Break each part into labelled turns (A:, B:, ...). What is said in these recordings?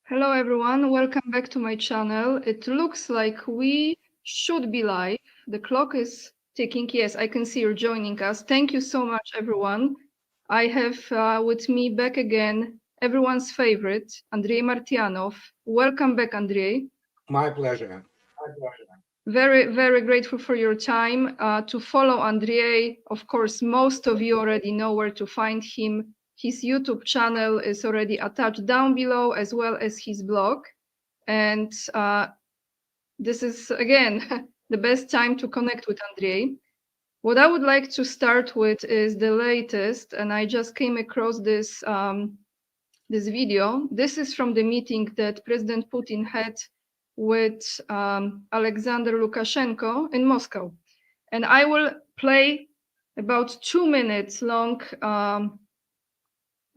A: Hello everyone, welcome back to my channel. It looks like we should be live. The clock is ticking. Yes, I can see you're joining us. Thank you so much, everyone. I have with me back again everyone's favorite, Andrei Martyanov. Welcome back, Andrei.
B: My pleasure.
A: Very, very grateful for your time. To follow Andrei, of course, most of you already know where to find him. His YouTube channel is already attached down below, as well as his blog. And this is, again, the best time to connect with Andrei. What I would like to start with is the latest, and I just came across this, this video. This is from the meeting that President Putin had with Alexander Lukashenko in Moscow. And I will play about 2 minutes long,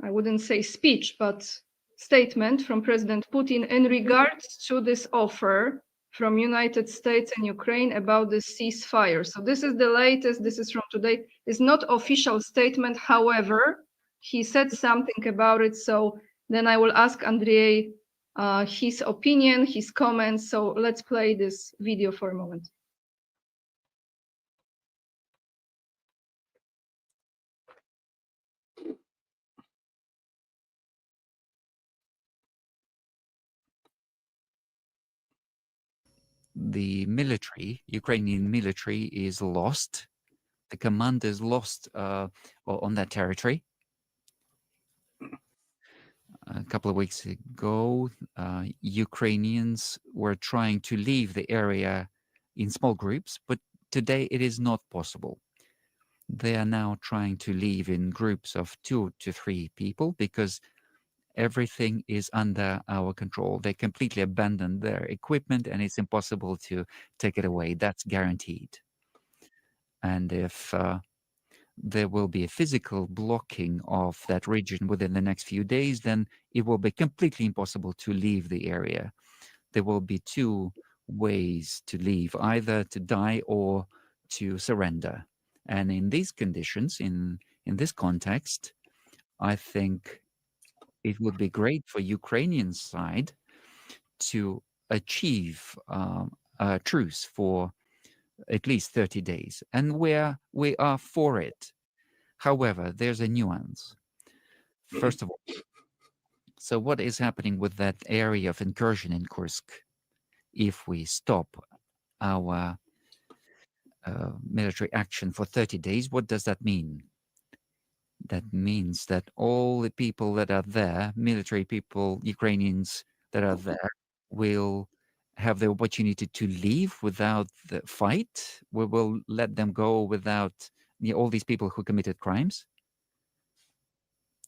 A: I wouldn't say speech, but statement from President Putin in regards to this offer from United States and Ukraine about the ceasefire. So this is the latest, this is from today. It's not official statement, however, he said something about it. So then I will ask Andrei his opinion, his comments. So let's play this video for a moment.
C: The military, Ukrainian military, is lost. The command is lost on that territory. A couple of weeks ago, Ukrainians were trying to leave the area in small groups, but today it is not possible. They are now trying to leave in groups of 2 to 3 people because everything is under our control. They completely abandoned their equipment and it's impossible to take it away. That's guaranteed. And if there will be a physical blocking of that region within the next few days, then it will be completely impossible to leave the area. There will be 2 ways to leave, either to die or to surrender. And in these conditions, in this context, I think it would be great for Ukrainian side to achieve a truce for at least 30 days. And we are for it. However, there's a nuance. First of all, so what is happening with that area of incursion in Kursk? If we stop our military action for 30 days, what does that mean? That means that all the people that are there, military people, Ukrainians that are there, will have the opportunity to leave without the fight. We will let them go without all these people who committed crimes,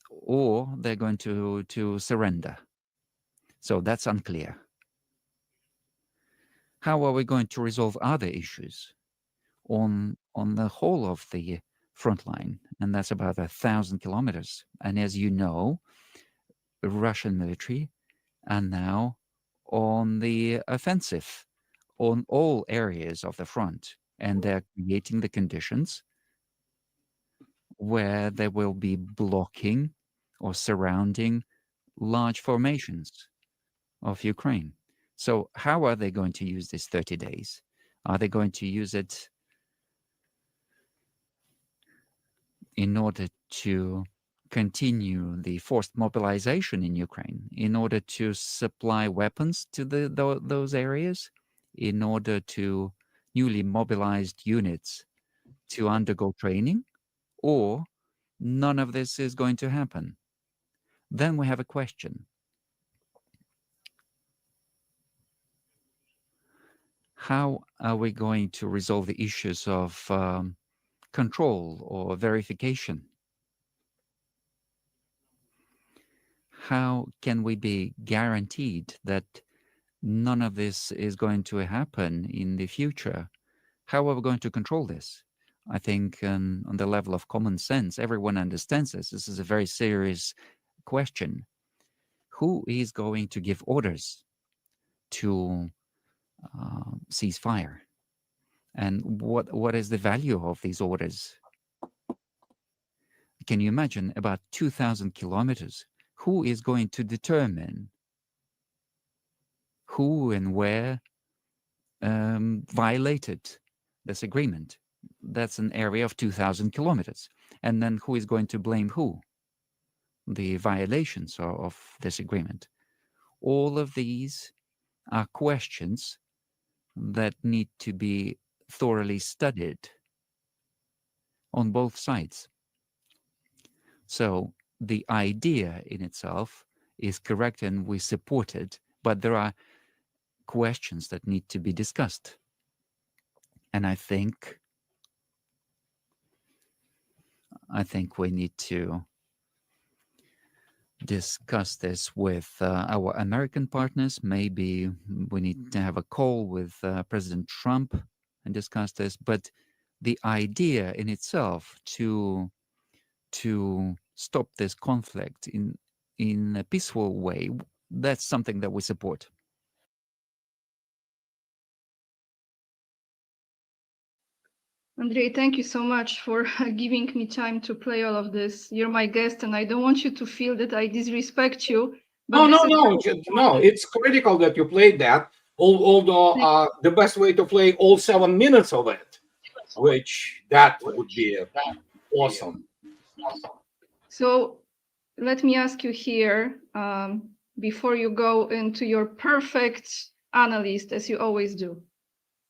C: or they're going to surrender. So that's unclear. How are we going to resolve other issues on the whole of the front line? And that's about 1,000 kilometers. And as you know, the Russian military are now on the offensive on all areas of the front, and they're creating the conditions where they will be blocking or surrounding large formations of Ukraine. So how are they going to use this 30 days? Are they going to use it in order to continue the forced mobilization in Ukraine, in order to supply weapons to those areas, in order to newly mobilized units to undergo training, or none of this is going to happen? Then we have a question. How are we going to resolve the issues of control or verification? How can we be guaranteed that none of this is going to happen in the future? How are we going to control this? I think on the level of common sense, everyone understands this. This is a very serious question. Who is going to give orders to cease fire? And what is the value of these orders? Can you imagine about 2,000 kilometers? Who is going to determine who and where violated this agreement. That's an area of 2,000 kilometers. And then who is going to blame who? The violations of this agreement. All of these are questions that need to be thoroughly studied on both sides. So the idea in itself is correct and we support it, but there are questions that need to be discussed. And I think we need to discuss this with our American partners. Maybe we need to have a call with President Trump and discuss this. But the idea in itself to stop this conflict in a peaceful way, that's something that we support.
A: Andrei, thank you so much for giving me time to play all of this. You're my guest, and I don't want you to feel that I disrespect you. But
B: No. It's critical that you played that. Although the best way to play all 7 minutes of it, which that would be awesome.
A: So let me ask you here, before you go into your perfect analyst, as you always do.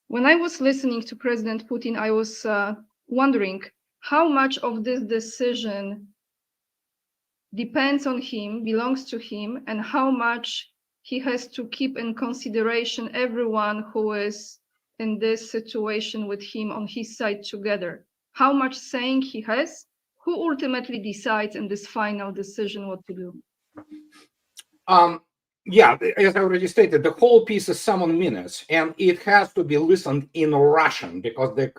A: When I was listening to President Putin, I was wondering how much of this decision depends on him, belongs to him, and how much he has to keep in consideration everyone who is in this situation with him on his side together. How much saying he has, who ultimately decides in this final decision what to do?
B: Yeah, as I already stated, the whole piece is 7 minutes, and it has to be listened in Russian because the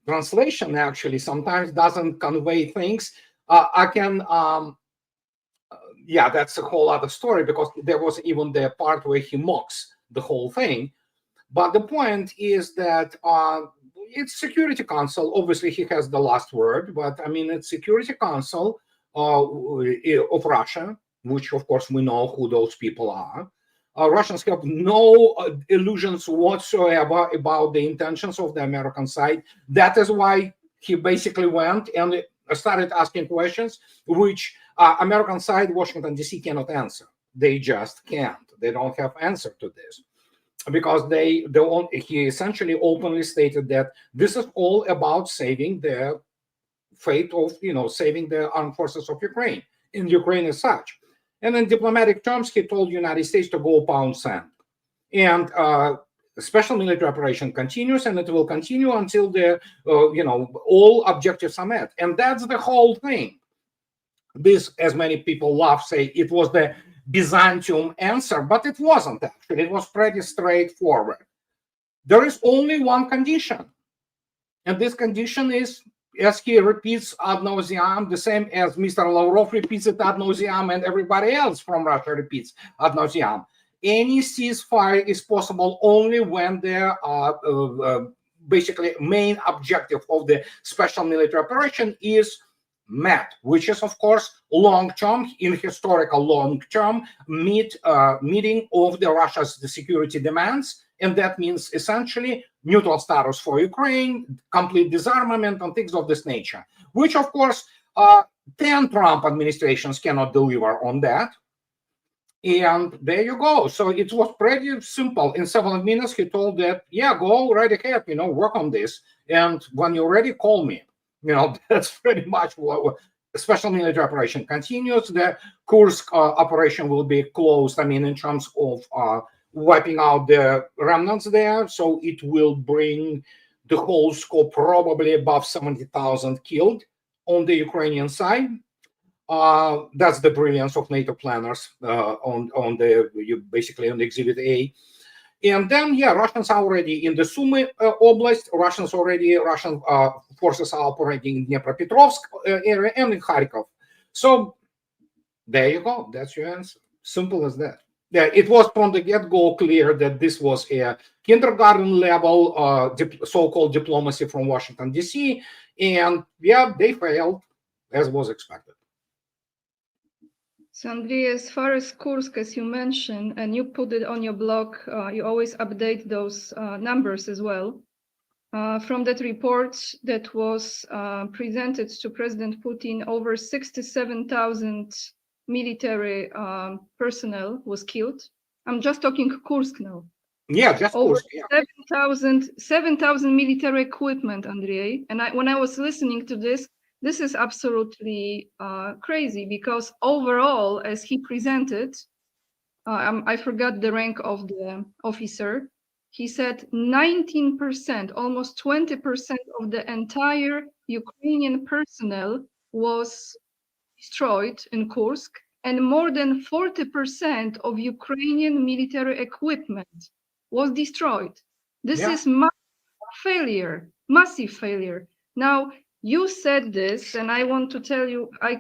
B: translation actually sometimes doesn't convey things. Yeah, that's a whole other story because there was even the part where he mocks the whole thing. But the point is that it's Security Council. Obviously, he has the last word, but I mean, it's Security Council of Russia, which of course we know who those people are. Russians have no illusions whatsoever about the intentions of the American side. That is why he basically went and started asking questions, which American side, Washington, D.C. cannot answer. They just can't. They don't have answer to this. Because he essentially openly stated that this is all about saving the fate of, saving the armed forces of Ukraine, in Ukraine as such. And in diplomatic terms, he told the United States to go pound sand. And special military operation continues, and it will continue until the, all objectives are met. And that's the whole thing. This, as many people love, say it was the Byzantium answer, but it wasn't actually. It was pretty straightforward. There is only one condition. And this condition is, as he repeats ad nauseam, the same as Mr. Lavrov repeats it ad nauseam and everybody else from Russia repeats ad nauseam. Any ceasefire is possible only when there are basically main objective of the special military operation is met, which is of course long-term, in historical long-term meeting of the Russia's security demands, and that means essentially neutral status for Ukraine, complete disarmament, and things of this nature, which of course 10 Trump administrations cannot deliver on that. And there you go. So it was pretty simple. In 7 minutes, he told that, yeah, go right ahead, work on this. And when you're ready, call me. That's pretty much what special military operation continues. The Kursk operation will be closed, in terms of wiping out the remnants there. So it will bring the whole scope probably above 70,000 killed on the Ukrainian side. That's the brilliance of NATO planners basically on Exhibit A. And then, Russians are already in the Sumy Oblast. Russian forces are operating in Dnipropetrovsk area and in Kharkov. So there you go. That's your answer. Simple as that. Yeah, it was from the get-go clear that this was a kindergarten level so-called diplomacy from Washington, D.C. And they failed, as was expected.
A: So Andrei, as far as Kursk, as you mentioned, and you put it on your blog, you always update those numbers as well. From that report that was presented to President Putin, over 67,000 military personnel was killed. I'm just talking Kursk now.
B: Yeah, just
A: over
B: Kursk, yeah.
A: 7,000 military equipment, Andrei. And when I was listening to this is absolutely crazy, because overall, as he presented, I forgot the rank of the officer, he said 19%, almost 20% of the entire Ukrainian personnel was destroyed in Kursk, and more than 40% of Ukrainian military equipment was destroyed. This is massive failure. Now, you said this, and I want to tell you, I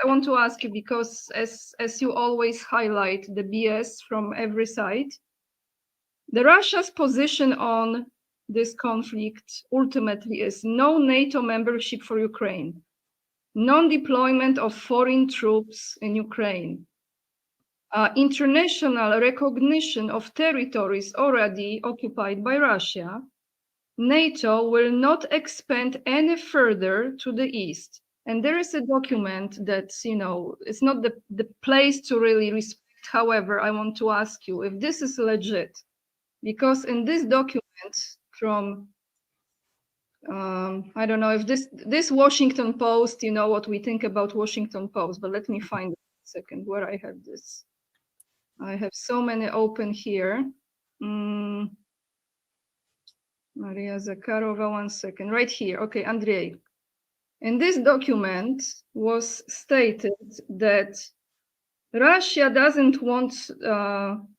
A: want to ask you, because as you always highlight the BS from every side, the Russia's position on this conflict ultimately is no NATO membership for Ukraine, non-deployment of foreign troops in Ukraine, international recognition of territories already occupied by Russia. NATO will not expand any further to the east. And there is a document that's, it's not the place to really respect. However, I want to ask you if this is legit, because in this document from, I don't know if this Washington Post, you know what we think about Washington Post, but let me find it a second where I have this. I have so many open here. Maria Zakharova, one second, right here. Okay, Andrei. In this document was stated that Russia doesn't want,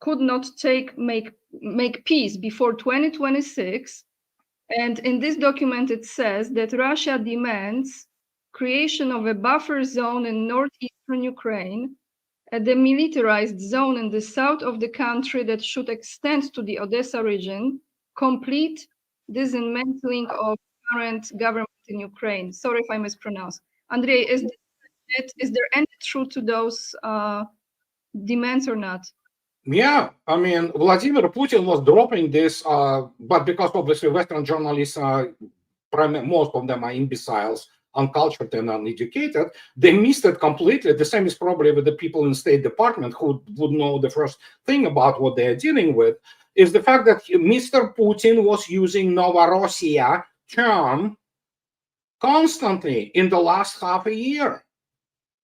A: could not make peace before 2026. And in this document, it says that Russia demands creation of a buffer zone in northeastern Ukraine, a demilitarized zone in the south of the country that should extend to the Odessa region, complete dismantling of current government in Ukraine. Sorry if I mispronounced. Andrei, is there any truth to those demands or not?
B: Yeah, I mean, Vladimir Putin was dropping this, but because obviously Western journalists, most of them are imbeciles, uncultured and uneducated, they missed it completely. The same is probably with the people in State Department who would know the first thing about what they are dealing with, is the fact that Mr. Putin was using Novorossiya term constantly in the last half a year.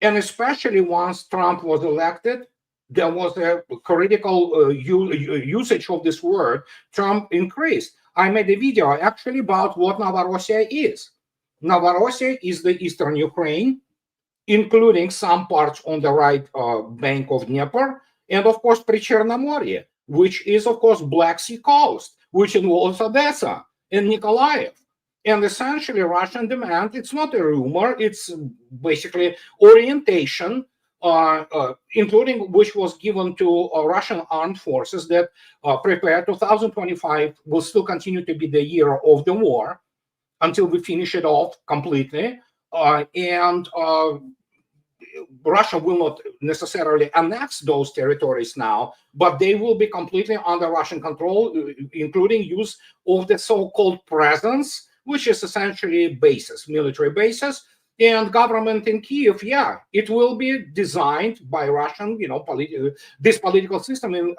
B: And especially once Trump was elected, there was a critical usage of this word. Trump increased. I made a video actually about what Novorossiya is. Novorossiya is the eastern Ukraine, including some parts on the right bank of Dnieper, and of course Prichernomorye, which is of course Black Sea coast, which involves Odessa and Nikolaev. And essentially Russian demand, it's not a rumor, it's basically orientation, including which was given to Russian armed forces that prepare 2025 will still continue to be the year of the war until we finish it off completely. Russia will not necessarily annex those territories now, but they will be completely under Russian control, including use of the so-called presence, which is essentially bases, military bases, and government in Kiev. Yeah, it will be designed by Russian, this political system in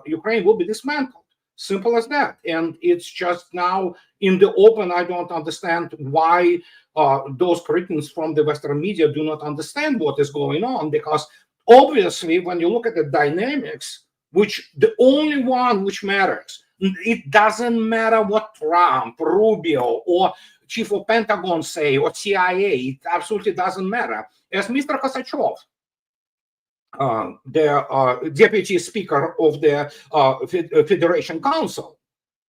B: Ukraine will be dismantled. Simple as that. And it's just now in the open. I don't understand why those cretins from the Western media do not understand what is going on, because obviously when you look at the dynamics, which the only one which matters, it doesn't matter what Trump, Rubio, or Chief of Pentagon say, or CIA, it absolutely doesn't matter. As Mr. Kosachev, the deputy speaker of the Federation Council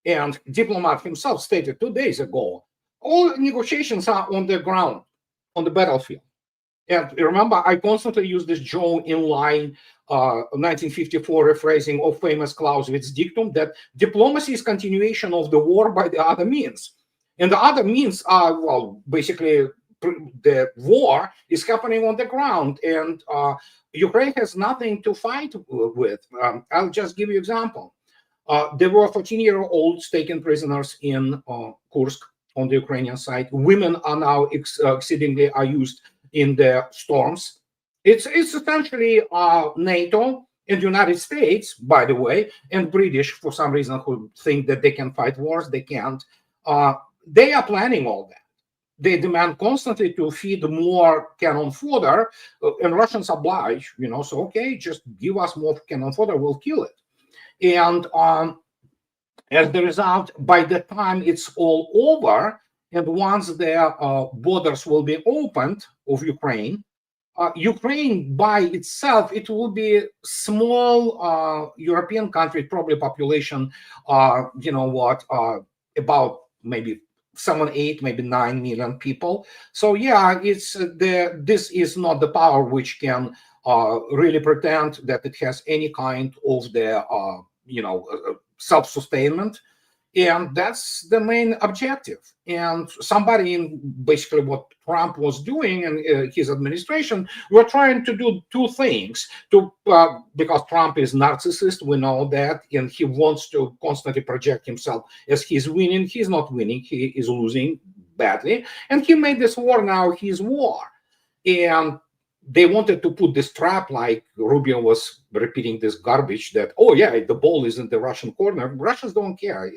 B: and diplomat himself stated 2 days ago, all negotiations are on the ground, on the battlefield. And remember, I constantly use this Joe in line 1954 rephrasing of famous Clausewitz dictum that diplomacy is continuation of the war by the other means. And the other means are, well, basically the war is happening on the ground, and Ukraine has nothing to fight with. I'll just give you an example. There were 14-year-olds taken prisoners in Kursk on the Ukrainian side. Women are now exceedingly are used in the storms. It's essentially NATO and the United States, by the way, and British, for some reason, who think that they can fight wars. They can't. They are planning all that. They demand constantly to feed more cannon fodder, and Russians oblige, so okay, just give us more cannon fodder, we'll kill it. And as the result, by the time it's all over, and once their borders will be opened of Ukraine, Ukraine by itself, it will be a small European country, probably population, about maybe 7, 8, maybe 9 million people. So yeah, this is not the power which can really pretend that it has any kind of the self-sustainment. And that's the main objective. And somebody in basically what Trump was doing and his administration were trying to do two things. Because Trump is narcissist, we know that, and he wants to constantly project himself as he's winning. He's not winning, he is losing badly. And he made this war now his war. And they wanted to put this trap, like Rubio was repeating this garbage that, oh yeah, the ball is in the Russian corner. Russians don't care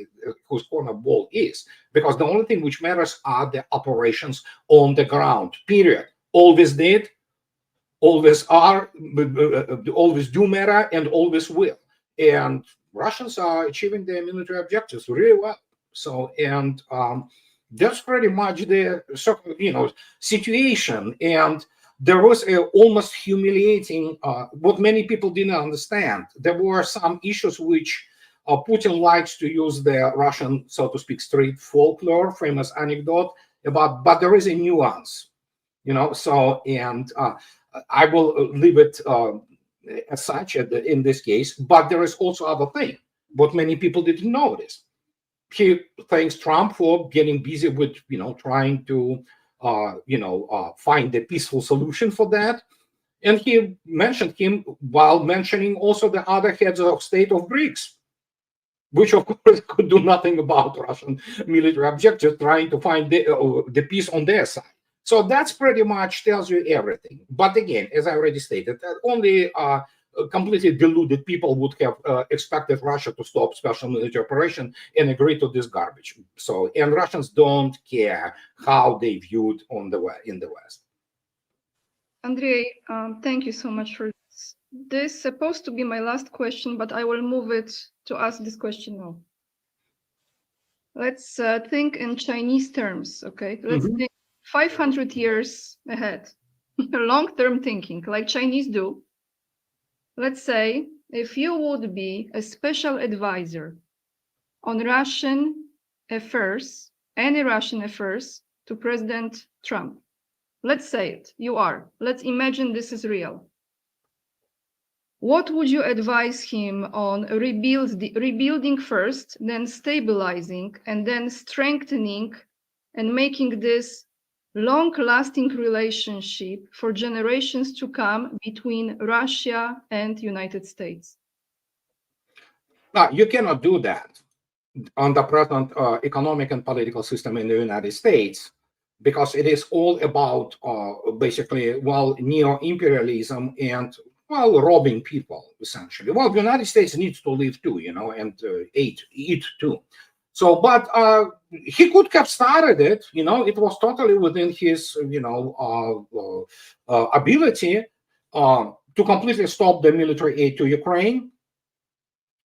B: whose corner ball is, because the only thing which matters are the operations on the ground, period. Always did, always are, always do matter, and always will. And Russians are achieving their military objectives really well. So, and that's pretty much the situation. And there was a almost humiliating, what many people didn't understand. There were some issues which Putin likes to use the Russian, so to speak, street folklore, famous anecdote about, but there is a nuance, so, and I will leave it as such in this case, but there is also other thing, what many people didn't notice. He thanks Trump for getting busy with, trying to find a peaceful solution for that. And he mentioned him while mentioning also the other heads of state of BRICS, which of course could do nothing about Russian military objectives, trying to find the peace on their side. So that's pretty much tells you everything. But again, as I already stated, that only completely deluded people would have expected Russia to stop special military operation and agree to this garbage. So, and Russians don't care how they viewed in the West.
A: Andrei, thank you so much for this. This is supposed to be my last question, but I will move it to ask this question now. Let's think in Chinese terms, okay? Let's think 500 years ahead, long-term thinking, like Chinese do. Let's say if you would be a special advisor on Russian affairs, any Russian affairs, to President Trump. Let's say it, you are. Let's imagine this is real. What would you advise him on rebuilding first, then stabilizing, and then strengthening and making this long-lasting relationship for generations to come between Russia and United States?
B: Now, you cannot do that on the present economic and political system in the United States, because it is all about basically, neo-imperialism and, robbing people, essentially. Well, the United States needs to live too, and eat too. So, but he could have started it, it was totally within his, ability to completely stop the military aid to Ukraine.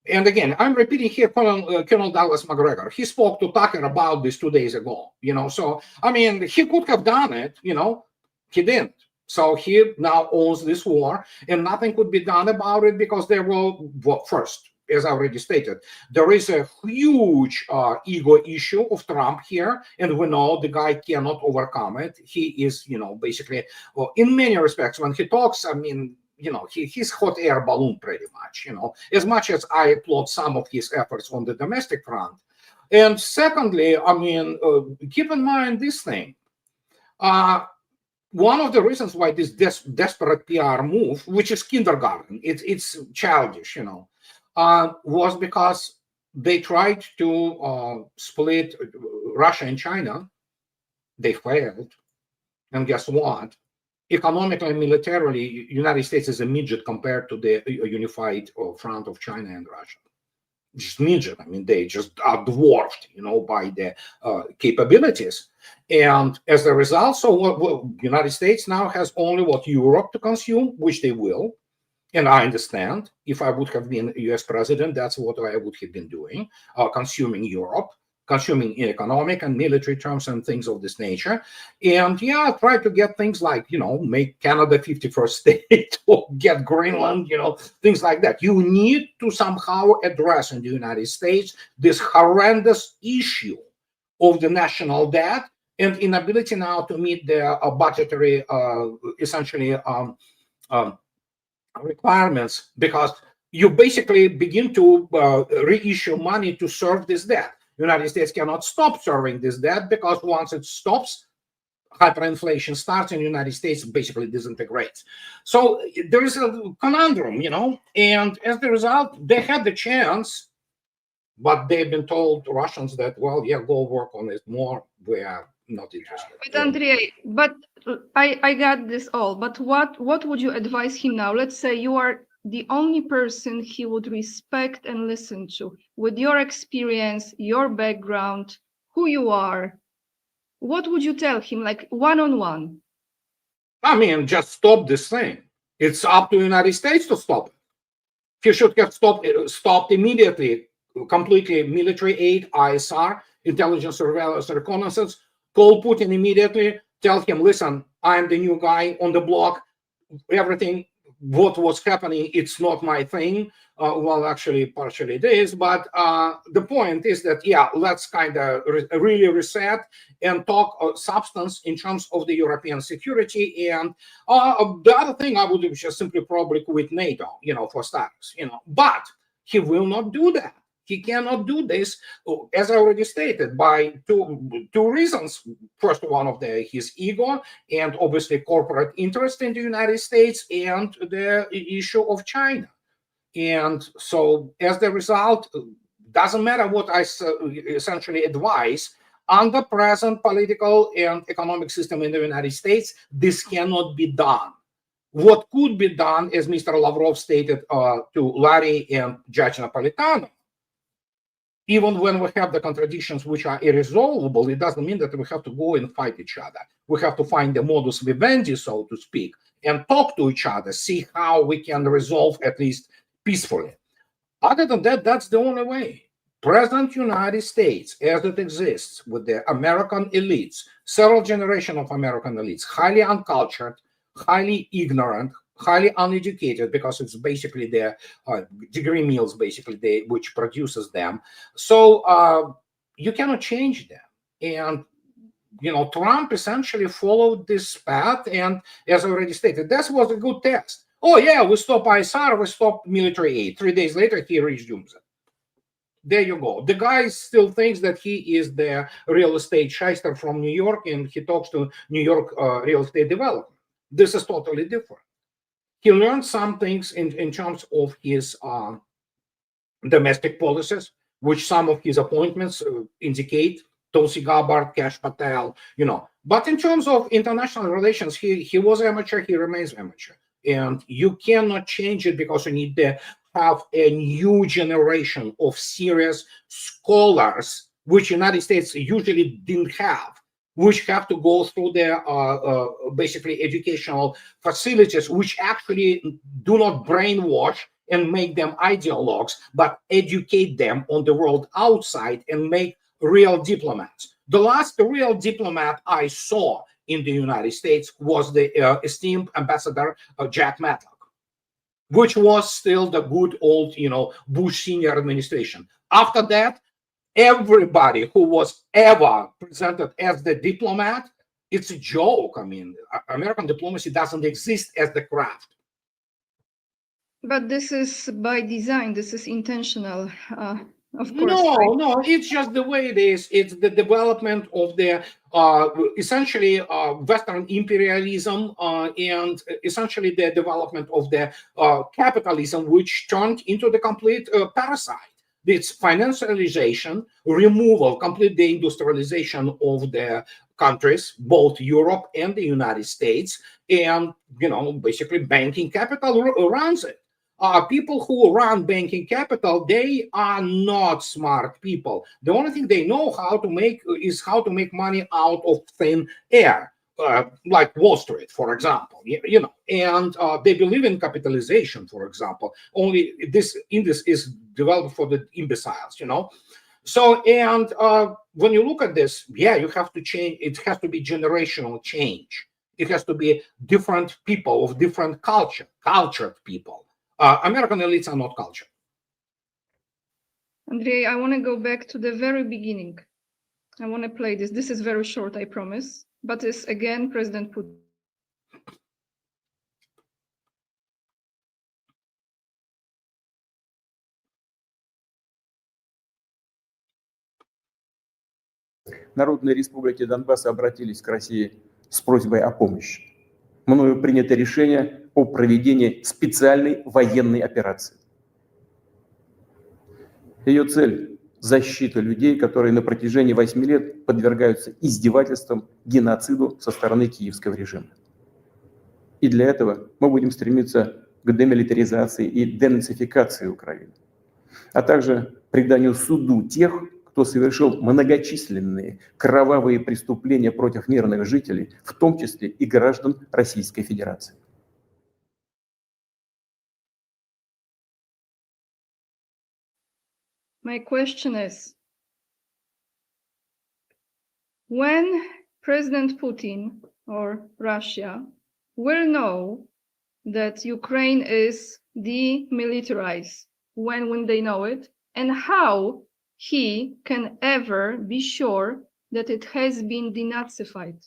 B: And again, I'm repeating here, Colonel Douglas McGregor, he spoke to Tucker about this 2 days ago, so, I mean, he could have done it, he didn't. So he now owns this war, and nothing could be done about it because there will, first, as I already stated, there is a huge ego issue of Trump here, and we know the guy cannot overcome it. He is, basically, in many respects, when he talks, I mean, he's hot air balloon pretty much, as much as I applaud some of his efforts on the domestic front. And secondly, I mean, keep in mind this thing. One of the reasons why this desperate PR move, which is kindergarten, it's childish, was because they tried to split Russia and China. They failed. And guess what? Economically and militarily, United States is a midget compared to the unified front of China and Russia. Just midget. I mean, they just are dwarfed, by the capabilities. And as a result, so what United States now has only what Europe to consume, which they will. And I understand, if I would have been a US president, that's what I would have been doing, consuming Europe, consuming in economic and military terms and things of this nature. And try to get things like, make Canada 51st state or get Greenland, things like that. You need to somehow address in the United States this horrendous issue of the national debt and inability now to meet the budgetary, essentially, requirements, because you basically begin to reissue money to serve this debt. United States cannot stop serving this debt, because once it stops, hyperinflation starts and the United States basically disintegrates. So there is a conundrum, and as a result, they had the chance, but they've been told, Russians, that, well, go work on it more. We are not interested.
A: But Andrei, but I got this all. But what would you advise him now? Let's say you are the only person he would respect and listen to, with your experience, your background, who you are. What would you tell him, like one-on-one?
B: I mean, just stop this thing. It's up to the United States to stop it. He should have stopped immediately, completely military aid, ISR, intelligence, surveillance, reconnaissance. Call Putin immediately, tell him, listen, I'm the new guy on the block. Everything, what was happening, it's not my thing. Well, actually, partially it is. But the point is that, let's kind of really reset and talk substance in terms of the European security. And the other thing, I would just simply probably quit NATO, for starters, But he will not do that. He cannot do this, as I already stated, by two reasons. First, one of his ego and obviously corporate interest in the United States, and the issue of China. And so as the result, doesn't matter what I essentially advise, under present political and economic system in the United States, this cannot be done. What could be done, as Mr. Lavrov stated to Larry and Judge Napolitano, even when we have the contradictions which are irresolvable, it doesn't mean that we have to go and fight each other. We have to find the modus vivendi, so to speak, and talk to each other, see how we can resolve at least peacefully. Other than that, that's the only way. Present United States, as it exists, with the American elites, several generations of American elites, highly uncultured, highly ignorant, highly uneducated, because it's basically their degree mills, basically, which produces them. So you cannot change them. And Trump essentially followed this path, and as I already stated, that was a good test. Oh yeah, we stop ISR, we stop military aid. 3 days later, he resumes it. There you go. The guy still thinks that he is the real estate shyster from New York, and he talks to New York real estate development. This is totally different. He learned some things in terms of his domestic policies, which some of his appointments indicate. Tulsi Gabbard, Kash Patel, But in terms of international relations, he was amateur, he remains amateur. And you cannot change it, because you need to have a new generation of serious scholars, which United States usually didn't have, which have to go through their basically educational facilities, which actually do not brainwash and make them ideologues, but educate them on the world outside and make real diplomats. The last real diplomat I saw in the United States was the esteemed ambassador Jack Matlock, which was still the good old, Bush senior administration. After that, everybody who was ever presented as the diplomat, it's a joke. I mean, American diplomacy doesn't exist as the craft.
A: But this is by design. This is intentional. of course.
B: No, it's just the way it is. It's the development of the essentially Western imperialism and essentially the development of the capitalism, which turned into the complete parasite. It's financialization, removal, complete deindustrialization of the countries, both Europe and the United States, and basically banking capital runs it. People who run banking capital, they are not smart people. The only thing they know how to make is how to make money out of thin air, like Wall Street, for example. And they believe in capitalization, for example. Only this index is developed for the imbeciles. So, and when you look at this, you have to change. It has to be generational change. It has to be different people of different cultured people. American elites are not cultured.
A: Andrei, I want to go back to the very beginning. I want to play this. This is very short, I promise. But it's again President Putin.
D: Народные республики Донбасса обратились к России с просьбой о помощи. Мною принято решение о проведении специальной военной операции. Ее цель – защита людей, которые на протяжении 8 лет подвергаются издевательствам, геноциду со стороны киевского режима. И для этого мы будем стремиться к демилитаризации и денацификации Украины, а также преданию суду тех, кто совершил многочисленные кровавые преступления против мирных жителей, в том числе и граждан Российской Федерации.
A: My question is, when President Putin or Russia will know that Ukraine is demilitarized, when they know it, and how he can ever be sure that it has been denazified?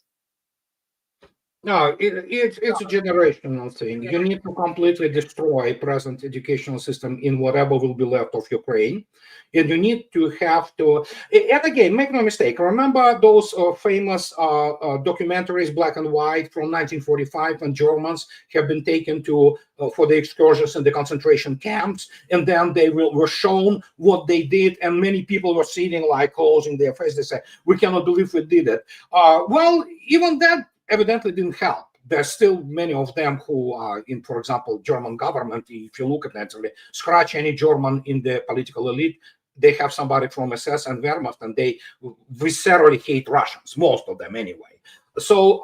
B: No, it's a generational thing. You need to completely destroy present educational system in whatever will be left of Ukraine. And you need to have to, and again, make no mistake, remember those famous documentaries, black and white, from 1945, when Germans have been taken to for the excursions in the concentration camps, and then they were shown what they did, and many people were sitting like closing their face. They say, we cannot believe we did it. Well, even that evidently didn't help. There's still many of them who are in, for example, German government. If you look at that, scratch any German in the political elite, they have somebody from SS and Wehrmacht, and they viscerally hate Russians, most of them anyway. So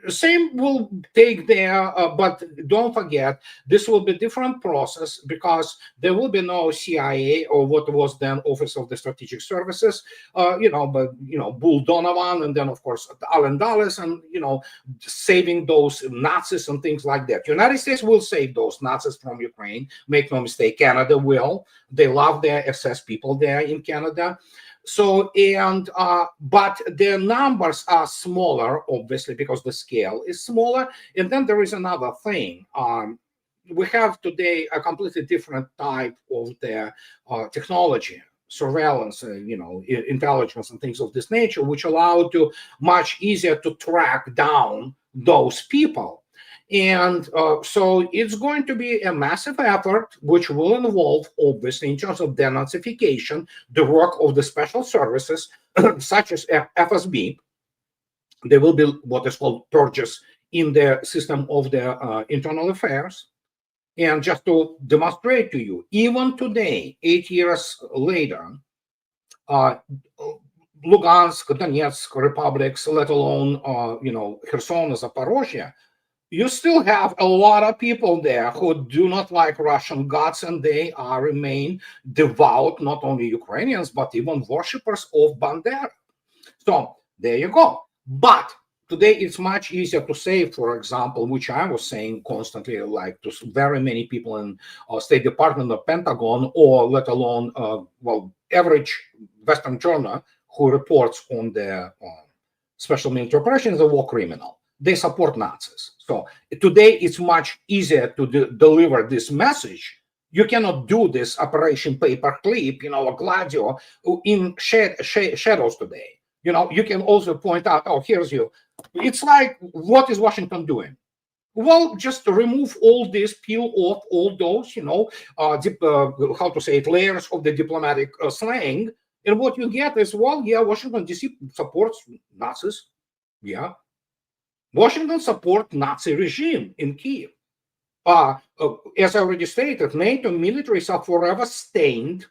B: same will take there, but don't forget, this will be a different process because there will be no CIA or what was then Office of the Strategic Services, Bull Donovan, and then of course Allen Dulles, and saving those Nazis and things like that. United States will save those Nazis from Ukraine. Make no mistake, Canada will. They love their SS people there in Canada. So, and but the numbers are smaller, obviously, because the scale is smaller. And then there is another thing. We have today a completely different type of the technology, surveillance, intelligence and things of this nature, which allow to much easier to track down those people. And so it's going to be a massive effort, which will involve, obviously, in terms of denazification, the work of the special services, such as FSB. There will be what is called purges in the system of the internal affairs. And just to demonstrate to you, even today, 8 years later, Lugansk, Donetsk republics, let alone, Kherson, Zaporozhye, you still have a lot of people there who do not like Russian gods, and they remain devout, not only Ukrainians, but even worshippers of Bandera. So there you go. But today it's much easier to say, for example, which I was saying constantly, like to very many people in State Department or Pentagon, or let alone, average Western journal who reports on the special military operations, a war criminal. They support Nazis. So today it's much easier to deliver this message You cannot do this Operation Paperclip, or Gladio in shadows today. You can also point out, oh, here's you. It's like, what is Washington doing? Well, just to remove all this, peel off all those, how to say it, layers of the diplomatic slang. And what you get is, well, yeah, Washington D.C. supports Nazis. Yeah. Washington supports Nazi regime in Kiev. As I already stated, NATO militaries are forever stained,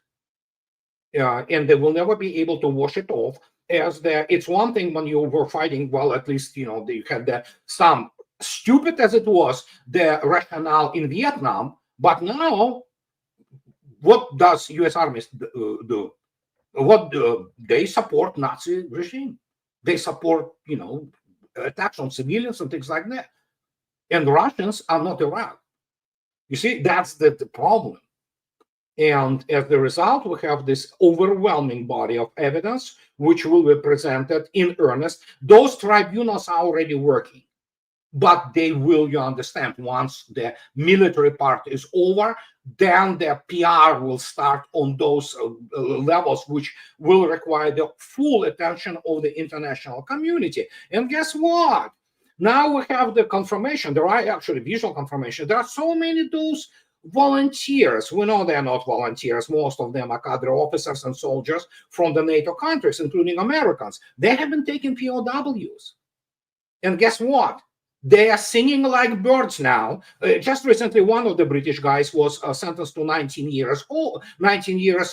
B: and they will never be able to wash it off. It's one thing when you were fighting, well, at least, you had some, stupid as it was, the rationale in Vietnam, but now, what does U.S. Army do? They support Nazi regime. They support, attacks on civilians and things like that. And Russians are not Iraq. You see, that's the problem. And as the result, we have this overwhelming body of evidence, which will be presented in earnest. Those tribunals are already working, but they will, you understand, once the military part is over, then the PR will start on those levels, which will require the full attention of the international community. And guess what? Now we have the confirmation. There are actually visual confirmation. There are so many those volunteers. We know they are not volunteers. Most of them are cadre officers and soldiers from the NATO countries, including Americans. They have been taking POWs. And guess what? They are singing like birds now. Just recently, one of the British guys was sentenced to 19 years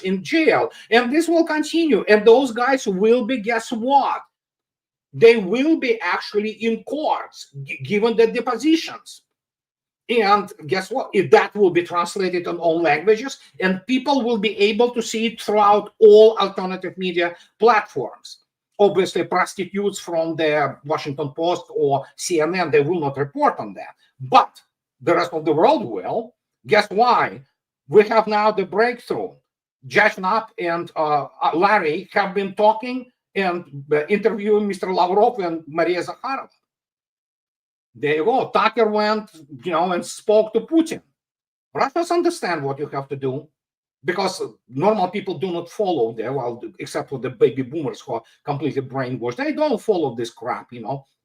B: in jail. And this will continue. And those guys will be, guess what? They will be actually in courts, given the depositions. And guess what? That will be translated in all languages, and people will be able to see it throughout all alternative media platforms. Obviously, prostitutes from the Washington Post or CNN, they will not report on that. But the rest of the world will. Guess why? We have now the breakthrough. Judge Knapp and Larry have been talking and interviewing Mr. Lavrov and Maria Zakharova. There you go. Tucker went, and spoke to Putin. Russians understand what you have to do, because normal people do not follow there, well, except for the baby boomers who are completely brainwashed. They don't follow this crap,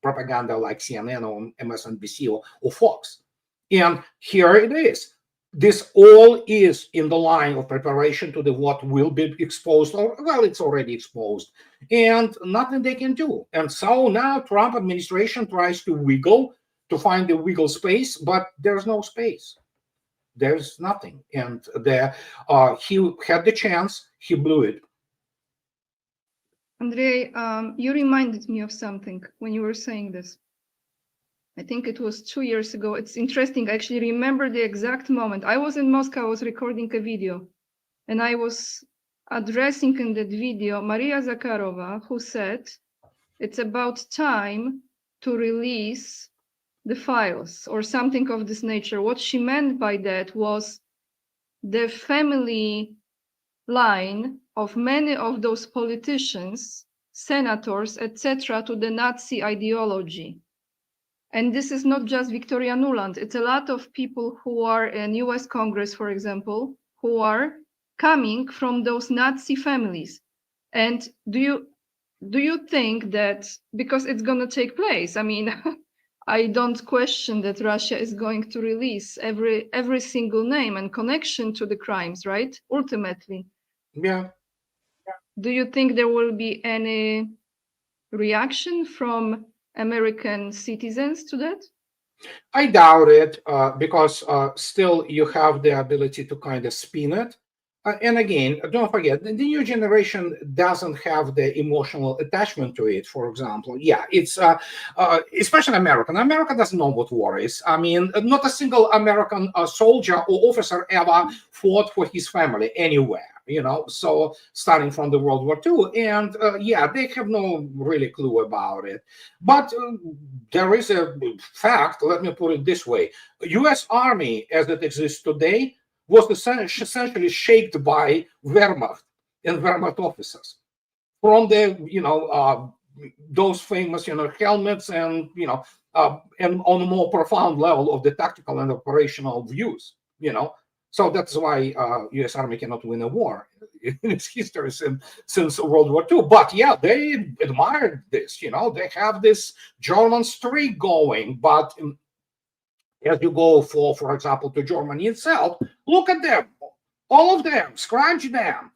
B: propaganda like CNN or MSNBC or Fox. And here it is. This all is in the line of preparation to what will be exposed, or, well, it's already exposed, and nothing they can do. And so now Trump administration tries to wiggle, to find the wiggle space, but there's no space. There's nothing. And he had the chance, he blew it.
A: Andrei, you reminded me of something when you were saying this. I think it was 2 years ago. It's interesting. I actually remember the exact moment. I was in Moscow. I was recording a video, and I was addressing in that video Maria Zakharova, who said, it's about time to release the files or something of this nature. What she meant by that was the family line of many of those politicians, senators, etc., to the Nazi ideology. And this is not just Victoria Nuland. It's a lot of people who are in US Congress, for example, who are coming from those Nazi families. And do you think that, because it's going to take place, I mean, I don't question that Russia is going to release every single name and connection to the crimes, right? Ultimately.
B: Yeah.
A: Do you think there will be any reaction from American citizens to that?
B: I doubt it, because still you have the ability to kind of spin it. And again, don't forget, the new generation doesn't have the emotional attachment to it, for example. Yeah, it's especially American. America doesn't know what war is. I mean, not a single American soldier or officer ever fought for his family anywhere, so starting from the World War II. And yeah, they have no really clue about it. But there is a fact, let me put it this way. U.S. Army, as it exists today, was essentially shaped by Wehrmacht and Wehrmacht officers. From the, those famous, helmets and, and on a more profound level of the tactical and operational views, So that's why U.S. Army cannot win a war in its history since World War II. But yeah, they admired this. They have this German streak going. But as you go for example, to Germany itself, look at them, all of them, scratch them.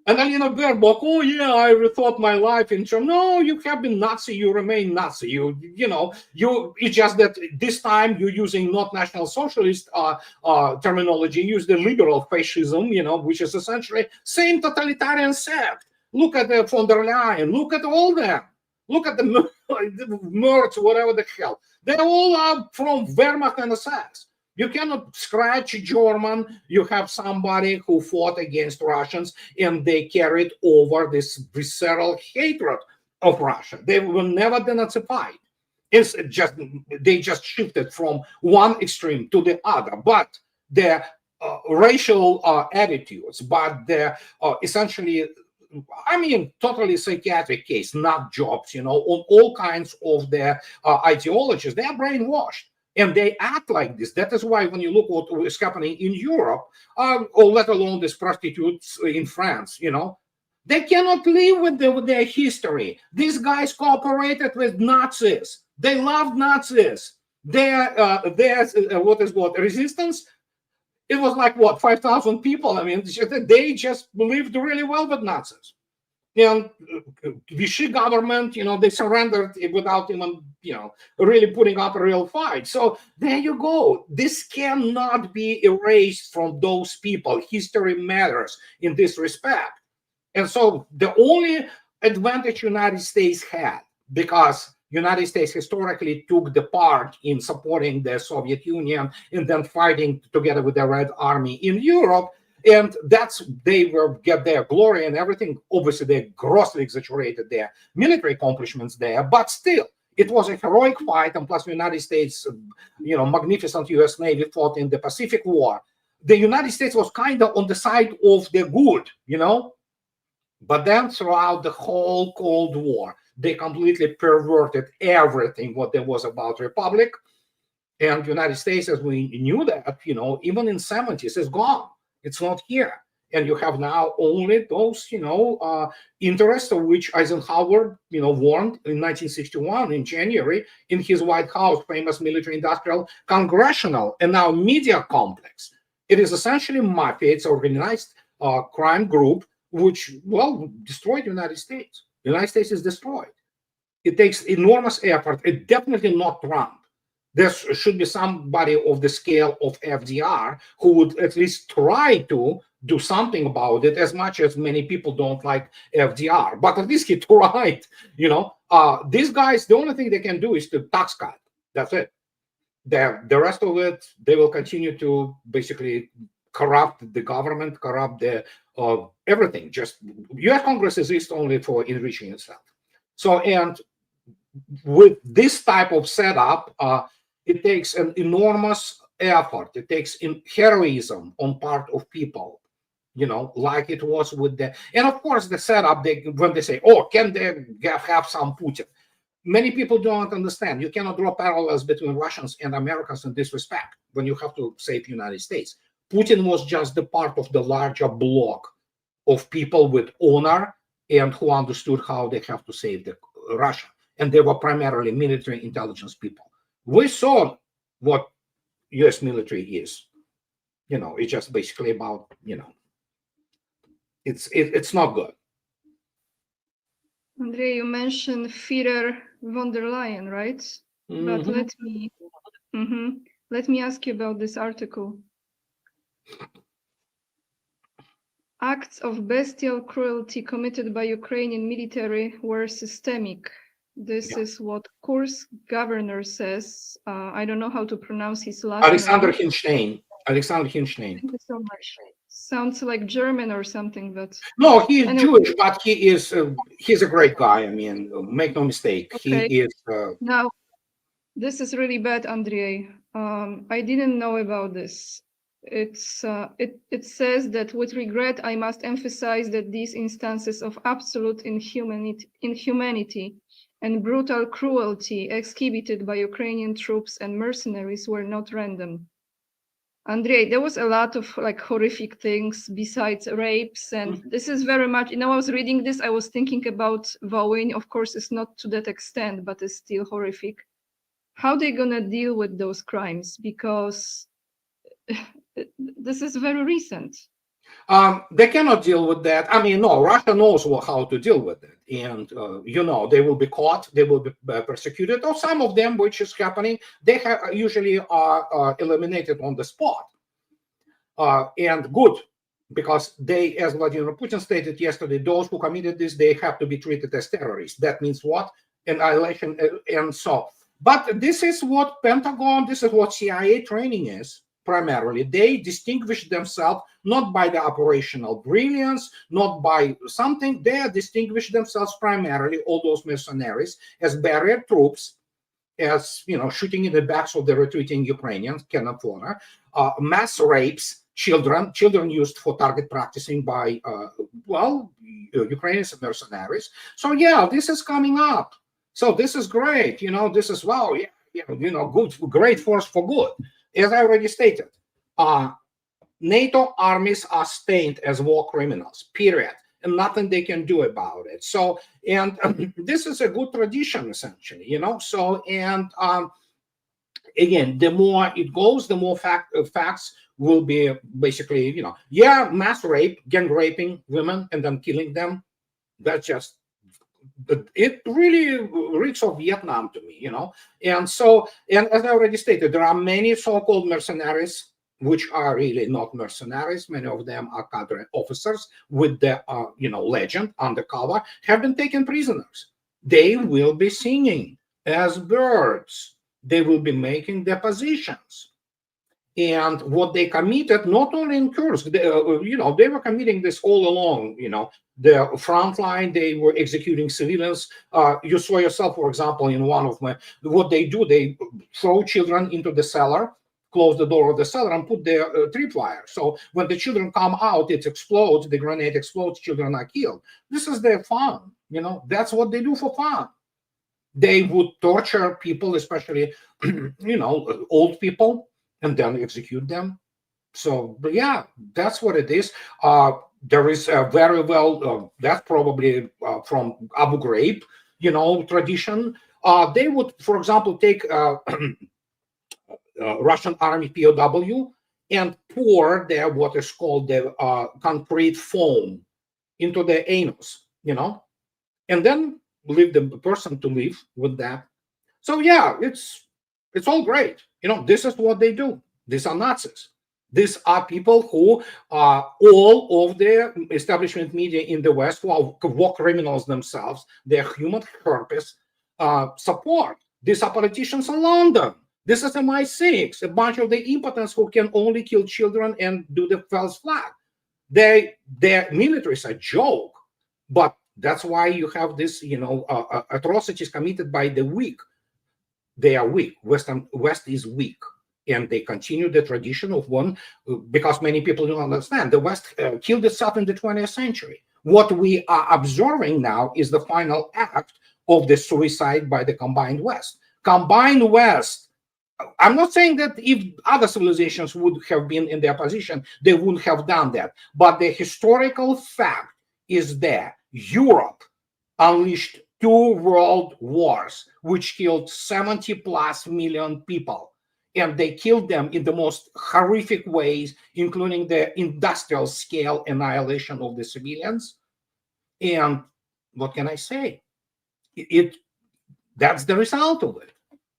B: And then, Baerbock, oh yeah, I rethought my life in Germany. No, you have been Nazi, you remain Nazi. It's just that this time you're using not National Socialist terminology, you use the liberal fascism, which is essentially same totalitarian sect. Look at the von der Leyen, look at all them. Look at the Merz, whatever the hell. They all are from Wehrmacht and SS. You cannot scratch German. You have somebody who fought against Russians and they carried over this visceral hatred of Russia. They were never denazified. They just shifted from one extreme to the other. But their racial attitudes, but their essentially, totally psychiatric case, nut jobs, on all kinds of their ideologies, they are brainwashed. And they act like this. That is why when you look what is happening in Europe, or let alone these prostitutes in France, they cannot live with their history. These guys cooperated with Nazis. They loved Nazis. Their resistance? It was like 5,000 people. They just lived really well with Nazis. And Vichy government, they surrendered without even, really putting up a real fight. So there you go. This cannot be erased from those people. History matters in this respect. And so the only advantage United States had, because United States historically took the part in supporting the Soviet Union and then fighting together with the Red Army in Europe, and they will get their glory and everything. Obviously, they grossly exaggerated their military accomplishments there, but still, it was a heroic fight. And plus, the United States, magnificent U.S. Navy fought in the Pacific War. The United States was kind of on the side of the good, But then throughout the whole Cold War, they completely perverted everything what there was about Republic. And the United States, as we knew that, even in the 70s, is gone. It's not here. And you have now only those, interests of which Eisenhower, warned in 1961 in January in his White House, famous military-industrial congressional and now media complex. It is essentially mafia. It's an organized crime group which, destroyed the United States. The United States is destroyed. It takes enormous effort. It's definitely not Trump. There should be somebody of the scale of FDR who would at least try to do something about it, as much as many people don't like FDR. But at least he tried, These guys, the only thing they can do is to tax cut. That's it. The rest of it, they will continue to basically corrupt the government, corrupt the everything. Just U.S. Congress exists only for enriching itself. So, and with this type of setup, it takes an enormous effort. It takes heroism on part of people, like it was with and of course the setup, when they say, oh, can they have some Putin? Many people don't understand. You cannot draw parallels between Russians and Americans in this respect when you have to save the United States. Putin was just the part of the larger block of people with honor and who understood how they have to save Russia. And they were primarily military intelligence people. We saw what U.S. military is. It's just basically about, it's not good.
A: Andrei, you mentioned Führer von der Leyen, right? But let me ask you about this article. Acts of bestial cruelty committed by Ukrainian military were systemic. This is what Kursk governor says. I don't know how to pronounce his last name.
B: Alexander Hinstein. Thank
A: you so much. Sounds like German or something, but
B: no, he is Jewish, but he's a great guy. Make no mistake.
A: Okay.
B: He is.
A: Now, this is really bad, Andrei. I didn't know about this. It says that with regret, I must emphasize that these instances of absolute inhumanity and brutal cruelty exhibited by Ukrainian troops and mercenaries were not random. Andrei, there was a lot of like horrific things besides rapes, and this is very much, I was reading this, I was thinking about Volyn. Of course, it's not to that extent, but it's still horrific. How they gonna deal with those crimes? Because this is very recent.
B: They cannot deal with that. I mean, no, Russia knows how to deal with it. And, they will be caught, they will be persecuted, or some of them, which is happening, they usually are eliminated on the spot. And good, because they, as Vladimir Putin stated yesterday, those who committed this, they have to be treated as terrorists. That means what? Annihilation and so. But this is what Pentagon, this is what CIA training is. Primarily, they distinguish themselves not by the operational brilliance, not by something. They distinguish themselves primarily, all those mercenaries, as barrier troops, as shooting in the backs of the retreating Ukrainians, cannon fodder, mass rapes, children used for target practicing by Ukrainians and mercenaries. So yeah, this is coming up. So this is great. This is good, great force for good. As I already stated, NATO armies are stained as war criminals, period, and nothing they can do about it. So, and this is a good tradition, essentially, So, and again, the more it goes, the more facts will be basically, mass rape, gang raping women and then killing them. That's just, it really reeks of Vietnam to me, And so, and as I already stated, there are many so-called mercenaries, which are really not mercenaries. Many of them are cadre officers with the, legend undercover, have been taken prisoners. They will be singing as birds. They will be making depositions. And what they committed, not only in Kursk, they were committing this all along, the front line, they were executing civilians. You saw yourself, for example, in one of what they do, they throw children into the cellar, close the door of the cellar and put the tripwire. So when the children come out, it explodes, the grenade explodes, children are killed. This is their fun, that's what they do for fun. They would torture people, especially, old people, and then execute them. So, but yeah, that's what it is. There is a very well, that's probably from Abu Ghraib, tradition. They would, for example, take Russian army POW and pour their what is called the concrete foam into the anus, and then leave the person to live with that. So yeah, it's all great. This is what they do. These are Nazis. These are people who are all of the establishment media in the West, who are war criminals themselves, their human herpes, support. These are politicians in London. This is MI6, a bunch of the impotents who can only kill children and do the false flag. Their military is a joke, but that's why you have this, atrocities committed by the weak. They are weak. West is weak, and they continue the tradition of one, because many people don't understand. The West killed itself in the 20th century. What we are observing now is the final act of the suicide by the combined West. Combined West. I'm not saying that if other civilizations would have been in their position, they wouldn't have done that. But the historical fact is there. Europe unleashed 2 world wars, which killed 70+ million people. And they killed them in the most horrific ways, including the industrial scale annihilation of the civilians. And what can I say? That's the result of it.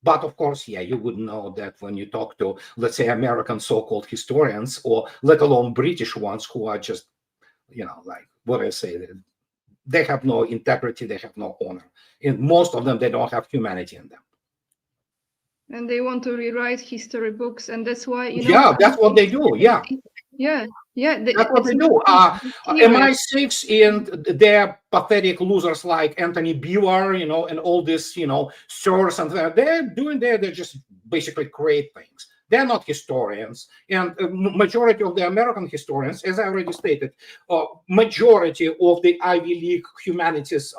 B: But of course, yeah, you would know that when you talk to, let's say, American so-called historians, or let alone British ones, who are just, like, what I say, they have no integrity, they have no honor. And most of them, they don't have humanity in them.
A: And they want to rewrite history books, and that's why,
B: yeah, that's what they do. Yeah.
A: That's
B: what they do. MI6 and their pathetic losers like Anthony Beeler, and all this, sirs, and they just basically create things. They're not historians, and majority of the American historians, as I already stated, majority of the Ivy League humanities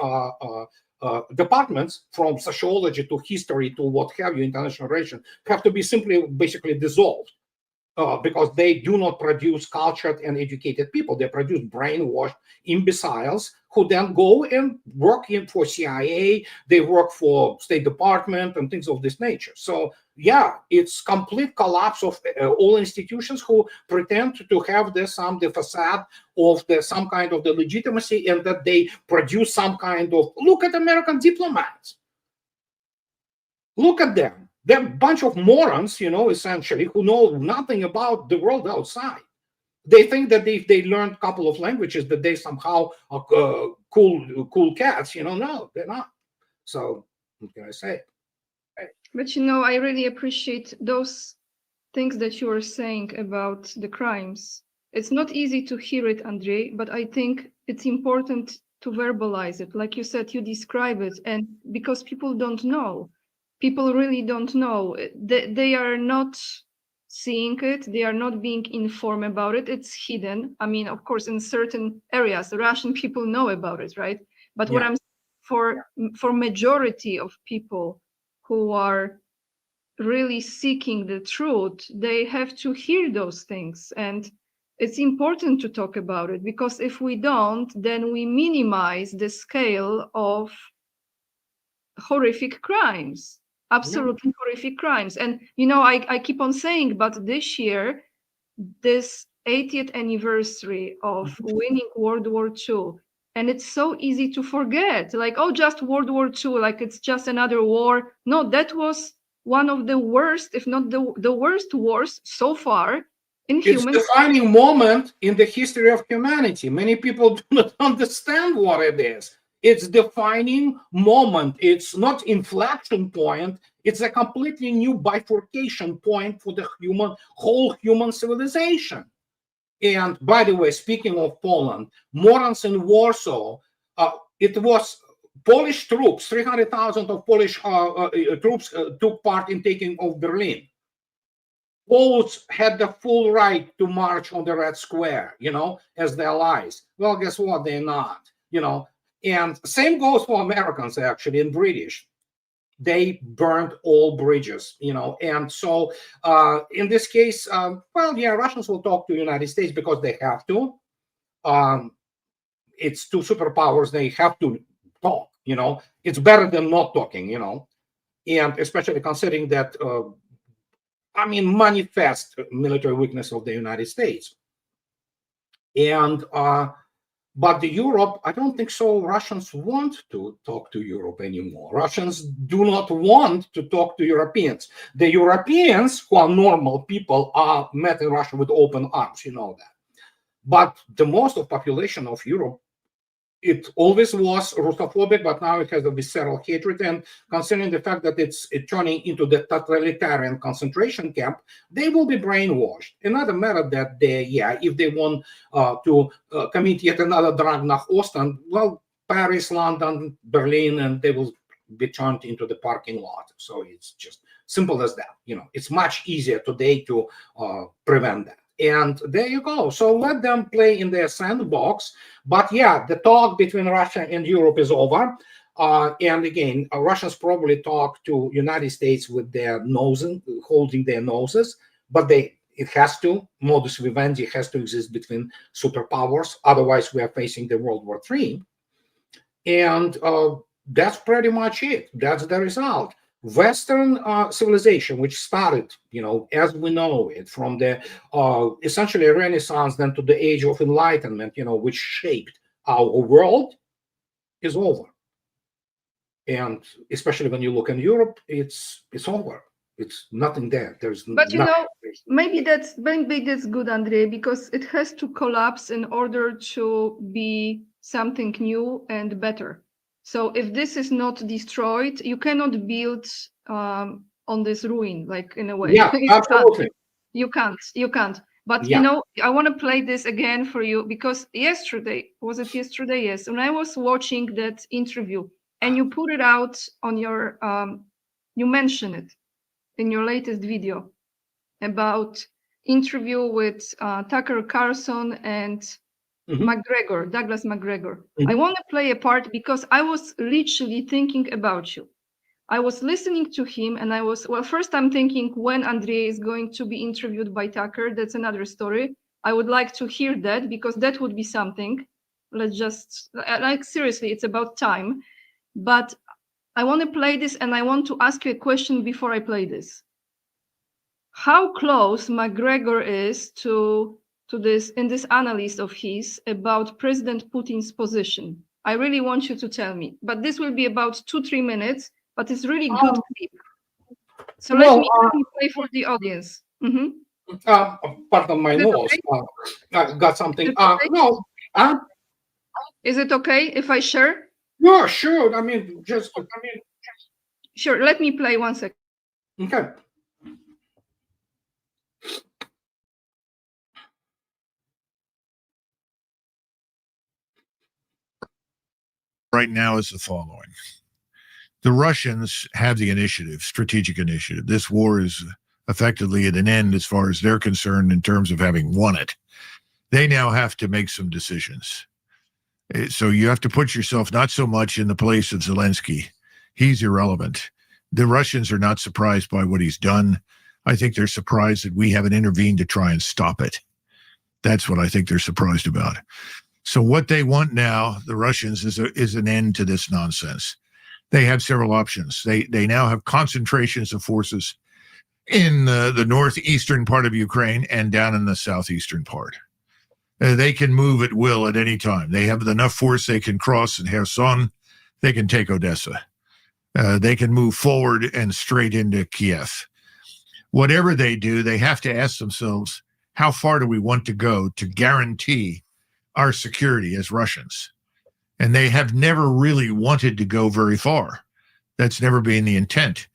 B: departments, from sociology to history to what have you, international relations, have to be simply basically dissolved. because they do not produce cultured and educated people. They produce brainwashed imbeciles who then go and work for CIA, they work for State Department and things of this nature. So yeah, it's complete collapse of all institutions who pretend to have the facade of some kind of the legitimacy, and that they produce some kind of, look at American diplomats. Look at them. They're a bunch of morons, essentially, who know nothing about the world outside. They think that if they learned a couple of languages, that they somehow are cool cats. No, they're not. So what can I say?
A: But I really appreciate those things that you are saying about the crimes. It's not easy to hear it, Andrei, but I think it's important to verbalize it. Like you said, you describe it, and because people don't know. People really don't know. They are not seeing it. They are not being informed about it. It's hidden. I mean, of course, in certain areas, the Russian people know about it, right? But what I'm for majority of people who are really seeking the truth, they have to hear those things. And it's important to talk about it, because if we don't, then we minimize the scale of horrific crimes. Absolutely horrific crimes. And I keep on saying, but this year, this 80th anniversary of winning World War II, and it's so easy to forget, like, oh, just World War II, like it's just another war. No, that was one of the worst, if not the worst wars so far in human.
B: It's a defining moment in the history of humanity. Many people do not understand what it is. It's defining moment. It's not inflection point. It's a completely new bifurcation point for the whole human civilization. And by the way, speaking of Poland, morons in Warsaw, it was Polish troops, 300,000 of Polish troops took part in taking of Berlin. Poles had the full right to march on the Red Square, as the allies. Well, guess what? They're not, And same goes for Americans, actually, and British. They burned all bridges, And so in this case, Russians will talk to the United States because they have to. It's two superpowers. They have to talk, It's better than not talking, And especially considering that, manifest military weakness of the United States. And but the Europe, I don't think so. Russians want to talk to Europe anymore. Russians do not want to talk to Europeans. The Europeans, who are normal people, are met in Russia with open arms. You know that. But the most of population of Europe, it always was Russophobic, but now it has a visceral hatred. And considering the fact that it's turning into the totalitarian concentration camp, they will be brainwashed. Another matter that if they want to commit yet another drag nach Osten, well, Paris, London, Berlin, and they will be turned into the parking lot. So it's just simple as that. It's much easier today to prevent that. And there you go. So let them play in their sandbox. But the talk between Russia and Europe is over. And again, Russians probably talk to United States with their noses, holding their noses. But it has to, modus vivendi has to exist between superpowers. Otherwise, we are facing the World War III. And that's pretty much it. That's the result. Western civilization, which started, as we know it, from the essentially Renaissance, then to the Age of Enlightenment, which shaped our world, is over. And especially when you look in Europe, it's over. It's nothing there. There's
A: but maybe that's good, Andrei, because it has to collapse in order to be something new and better. So if this is not destroyed, you cannot build on this ruin, like in a way.
B: Yeah, absolutely.
A: You can't. But I want to play this again for you, because yesterday, yes, when I was watching that interview and you put it out on your, you mentioned it in your latest video about interview with Tucker Carlson and McGregor, Douglas McGregor. I want to play a part because I was literally thinking about you. I was listening to him and I was, well, first I'm thinking when Andrei is going to be interviewed by Tucker, that's another story. I would like to hear that because that would be something. Let's just, like, seriously, it's about time. But I want to play this and I want to ask you a question before I play this. How close McGregor is to this, in this analysis of his about President Putin's position? I really want you to tell me, but this will be about 2-3 minutes, but it's really good clip. So let me play for the audience.
B: Pardon my nose.
A: Okay?
B: I got something.
A: Okay?
B: No.
A: Is it okay if I share?
B: No, sure. I mean,
A: Sure. Let me play 1 second.
B: Okay.
E: Right now is the following. The Russians have the initiative, strategic initiative. This war is effectively at an end as far as they're concerned in terms of having won it. They now have to make some decisions. So you have to put yourself not so much in the place of Zelensky. He's irrelevant. The Russians are not surprised by what he's done. I think they're surprised that we haven't intervened to try and stop it. That's what I think they're surprised about. So what they want now, the Russians, is an end to this nonsense. They have several options. They now have concentrations of forces in the northeastern part of Ukraine and down in the southeastern part. They can move at will at any time. They have enough force they can cross in Kherson. They can take Odessa. They can move forward and straight into Kiev. Whatever they do, they have to ask themselves, how far do we want to go to guarantee our security as Russians? And they have never really wanted to go very far. That's never been the intent.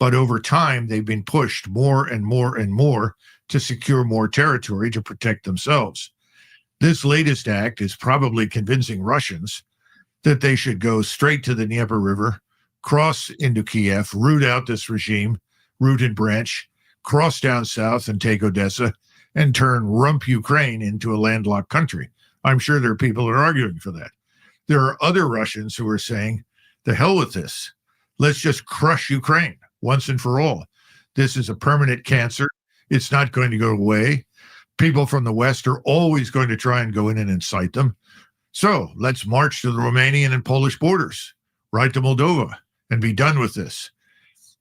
E: But over time, they've been pushed more and more and more to secure more territory to protect themselves. This latest act is probably convincing Russians that they should go straight to the Dnieper River, cross into Kiev, root out this regime, root and branch, cross down south and take Odessa, and turn rump Ukraine into a landlocked country. I'm sure there are people that are arguing for that. There are other Russians who are saying, the hell with this. Let's just crush Ukraine once and for all. This is a permanent cancer. It's not going to go away. People from the West are always going to try and go in and incite them. So let's march to the Romanian and Polish borders, right to Moldova, and be done with this.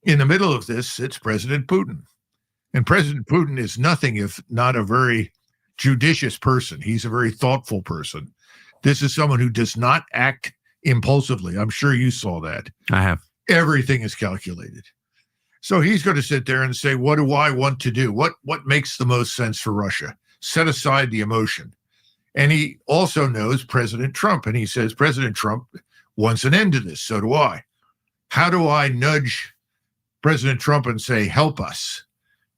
E: In the middle of this, it's President Putin. And President Putin is nothing if not a very judicious person. He's a very thoughtful person. This is someone who does not act impulsively. I'm sure you saw that.
F: I have.
E: Everything is calculated. So he's going to sit there and say, what do I want to do? What makes the most sense for Russia? Set aside the emotion. And he also knows President Trump. And he says, President Trump wants an end to this. So do I. How do I nudge President Trump and say, help us?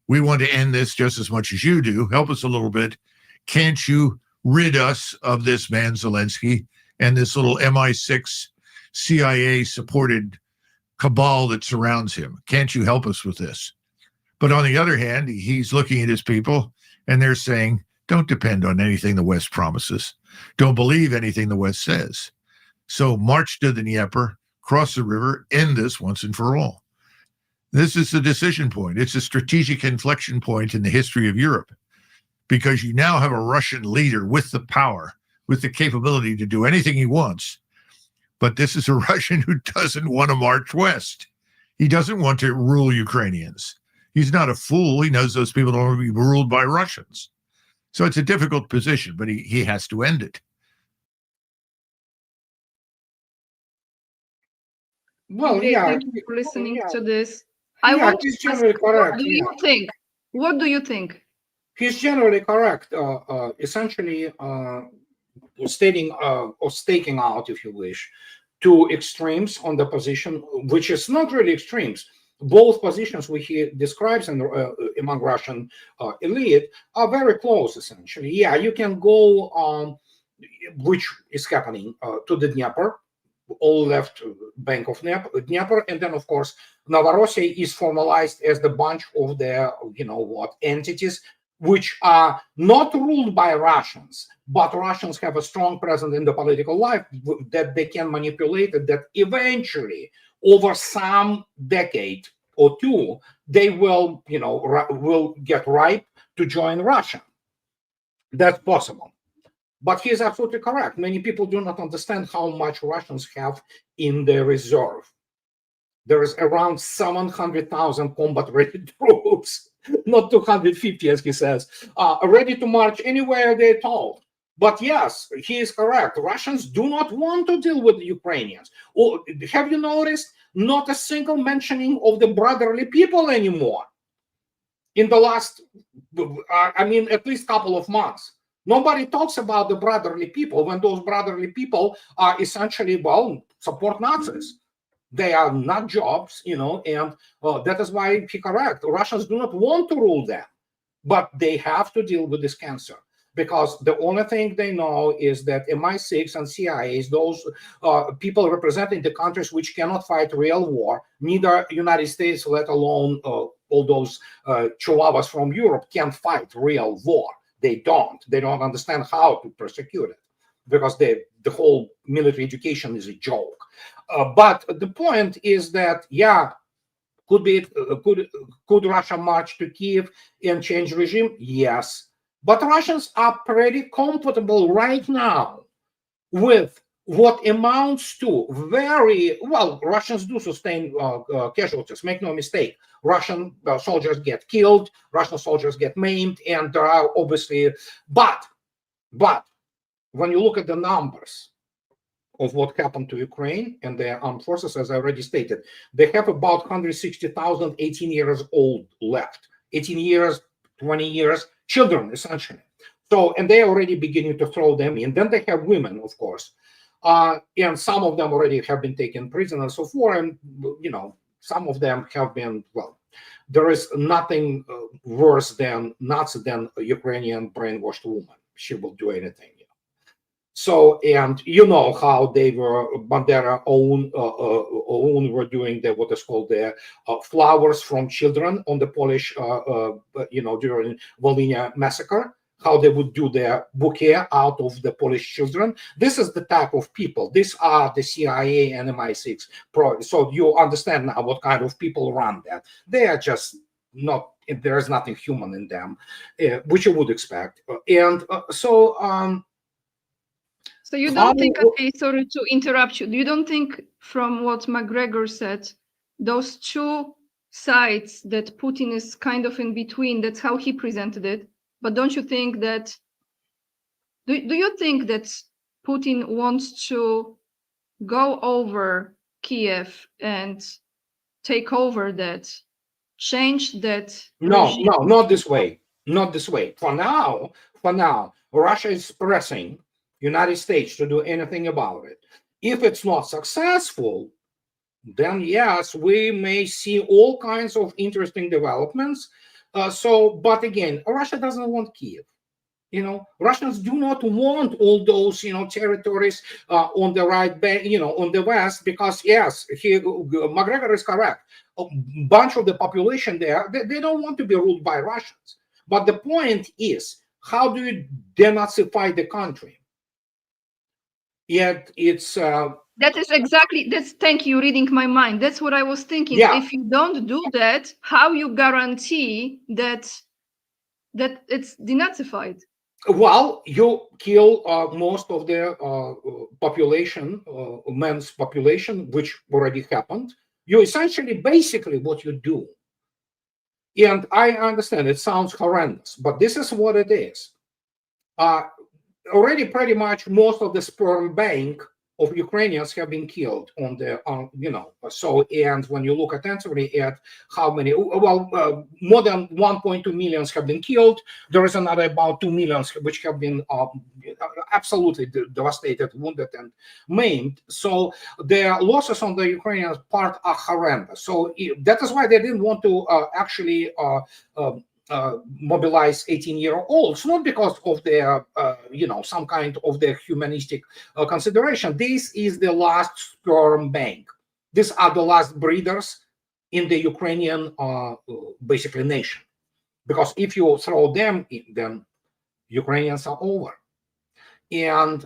E: We want to end this just as much as you do. Help us a little bit. Can't you rid us of this man Zelensky and this little MI6 CIA-supported cabal that surrounds him? Can't you help us with this? But on the other hand, he's looking at his people and they're saying, don't depend on anything the West promises. Don't believe anything the West says. So march to the Dnieper, cross the river, end this once and for all. This is the decision point. It's a strategic inflection point in the history of Europe because you now have a Russian leader with the power, with the capability to do anything he wants. But this is a Russian who doesn't want to march west. He doesn't want to rule Ukrainians. He's not a fool. He knows those people don't want to be ruled by Russians. So it's a difficult position, but he has to end it.
B: Well,
A: Okay,
B: yeah.
A: thank you for listening to this.
B: He's generally correct.
A: What do you think? What do you think?
B: He's generally correct. Essentially, stating or staking out, if you wish, two extremes on the position, which is not really extremes. Both positions which he describes among Russian elite are very close, essentially. Yeah, you can go, which is happening, to the Dnieper, all left bank of Dnieper, and then, of course, Novorossiya is formalized as the bunch of the, entities which are not ruled by Russians, but Russians have a strong presence in the political life that they can manipulate, and that eventually over some decade or two, they will, will get ripe to join Russia. That's possible. But he's absolutely correct. Many people do not understand how much Russians have in their reserve. There is around 700,000 combat-ready troops, not 250, as he says, ready to march anywhere they're told. But yes, he is correct. Russians do not want to deal with the Ukrainians. Or have you noticed not a single mentioning of the brotherly people anymore? In the last, at least couple of months. Nobody talks about the brotherly people when those brotherly people are essentially, support Nazis. They are not jobs, and that is why he correct. Russians do not want to rule them, but they have to deal with this cancer because the only thing they know is that MI6 and CIA, those people representing the countries which cannot fight real war, neither United States, let alone all those chihuahuas from Europe can fight real war. They don't understand how to persecute it because the whole military education is a joke. But the point is that, could Russia march to Kiev and change regime? Yes. But Russians are pretty comfortable right now with what amounts to Russians do sustain casualties, make no mistake. Russian soldiers get killed, Russian soldiers get maimed, and there are obviously, but when you look at the numbers of what happened to Ukraine and their armed forces, as I already stated, they have about 160,000 18 years old left. 18 years, 20 years, children, essentially. So, and they're already beginning to throw them in. Then they have women, of course. And some of them already have been taken prison and so forth. And, some of them have been, there is nothing worse than Nazi than a Ukrainian brainwashed woman. She will do anything. So, and how they were, Bandera own were doing what is called the flowers from children on the Polish, during Volhynia massacre, how they would do their bouquet out of the Polish children. This is the type of people. These are the CIA and MI6. So you understand now what kind of people run that. They are just not, there is nothing human in them, which you would expect. And so
A: you don't think, sorry to interrupt you, you don't think from what McGregor said, those two sides that Putin is kind of in between, that's how he presented it, but don't you think that, do you think that Putin wants to go over Kiev and take over that, change that?
B: No, not this way. Not this way. For now, Russia is pressing United States to do anything about it. If it's not successful, then yes, we may see all kinds of interesting developments. But again, Russia doesn't want Kiev. Russians do not want all those, territories on the right bank, on the west, because yes, McGregor is correct. A bunch of the population there, they don't want to be ruled by Russians. But the point is, how do you denazify the country? Yet it's
A: that is exactly, thank you, reading my mind. That's what I was thinking. If you don't do that, how you guarantee that it's denazified?
B: Well, you kill most of the population, men's population, which already happened. You essentially, basically what you do. And I understand it sounds horrendous, but this is what it is. Already pretty much most of the sperm bank of Ukrainians have been killed on the, so, and when you look attentively at how many, more than 1.2 million have been killed. There is another about 2 million which have been absolutely devastated, wounded, and maimed. So the losses on the Ukrainian part are horrendous. So that is why they didn't want to actually mobilize 18-year-olds, not because of their, some kind of their humanistic consideration. This is the last sperm bank. These are the last breeders in the Ukrainian, basically, nation. Because if you throw them in, then Ukrainians are over. And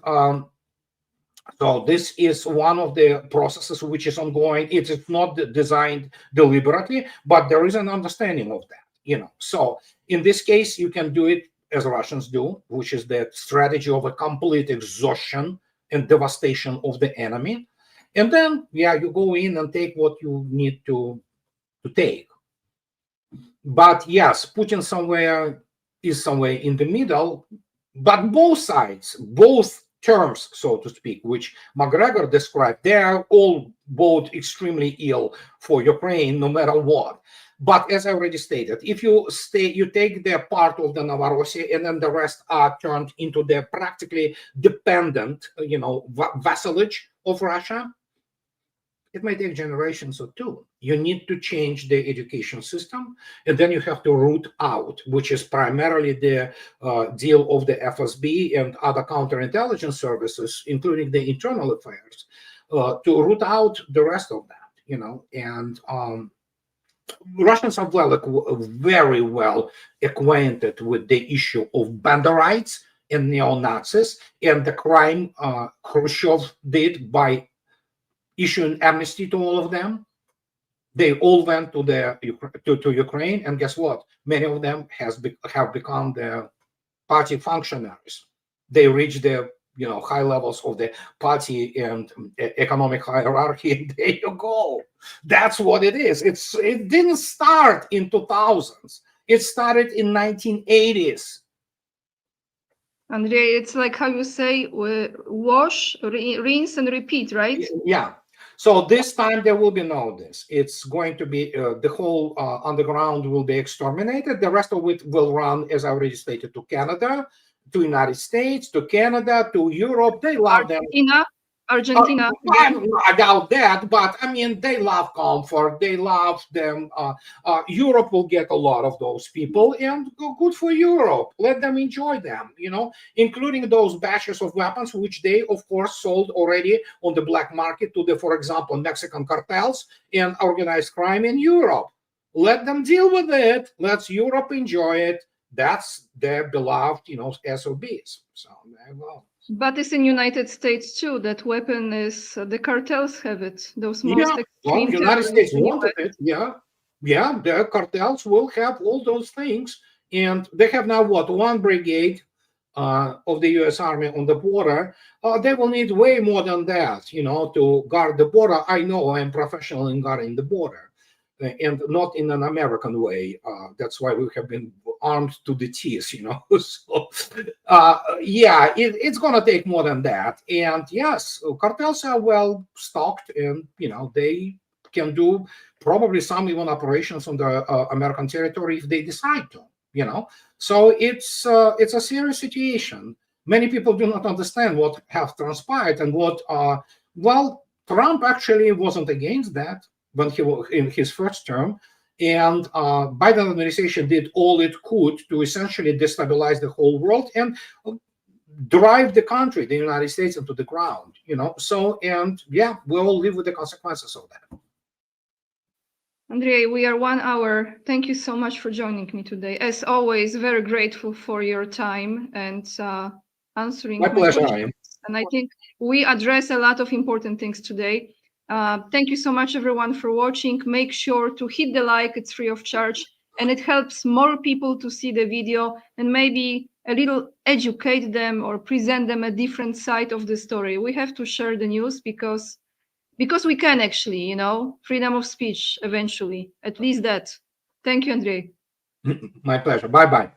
B: So this is one of the processes which is ongoing. It is not designed deliberately, but there is an understanding of that, So in this case, you can do it as Russians do, which is the strategy of a complete exhaustion and devastation of the enemy. And then, you go in and take what you need to take. But yes, Putin is somewhere in the middle, but both sides, both terms, so to speak, which McGregor described, they are all both extremely ill for Ukraine, no matter what. But as I already stated, if you take the part of the Novorossiya, and then the rest are turned into the practically dependent, vassalage of Russia, it may take generations or two. You need to change the education system, and then you have to root out, which is primarily the deal of the FSB and other counterintelligence services, including the internal affairs, to root out the rest of that, and Russians are very well acquainted with the issue of Banderites and neo-Nazis and the crime Khrushchev did by issuing amnesty to all of them. They all went to Ukraine, and guess what? Many of them have become the party functionaries. They reached the high levels of the party and economic hierarchy. And there you go. That's what it is. It didn't start in 2000s. It started in 1980s.
A: Andrei, it's like how you say, wash, rinse, and repeat, right?
B: Yeah. So this time there will be no this. It's going to be the whole underground will be exterminated. The rest of it will run, as I already stated, to Canada, to United States, to Canada, to Europe. They love them.
A: Argentina.
B: I doubt that, but I mean, they love comfort. They love them. Europe will get a lot of those people, and good for Europe. Let them enjoy them, including those batches of weapons, which they, of course, sold already on the black market to the, for example, Mexican cartels and organized crime in Europe. Let them deal with it. Let Europe enjoy it. That's their beloved, SOBs. So there you go.
A: But it's in United States too. That weapon is the cartels have it. Those most extreme.
B: Well, United States wanted it. Yeah. The cartels will have all those things, and they have now one brigade of the U.S. Army on the border. They will need way more than that, to guard the border. I know I'm professional in guarding the border, and not in an American way. That's why we have been armed to the teeth, So, it's going to take more than that. And yes, cartels are well stocked, and they can do probably some even operations on the American territory if they decide to. So it's a serious situation. Many people do not understand what have transpired and what. Trump actually wasn't against that when he was in his first term. And Biden administration did all it could to essentially destabilize the whole world and drive the country, the United States, into the ground, So, and we all live with the consequences of that.
A: Andrei, we are 1 hour. Thank you so much for joining me today. As always, very grateful for your time and answering my questions. And I think we address a lot of important things today. Thank you so much, everyone, for watching. Make sure to hit the like. It's free of charge, and it helps more people to see the video and maybe a little educate them or present them a different side of the story. We have to share the news because we can actually, freedom of speech eventually, at least that. Thank you, Andrei.
B: My pleasure. Bye-bye.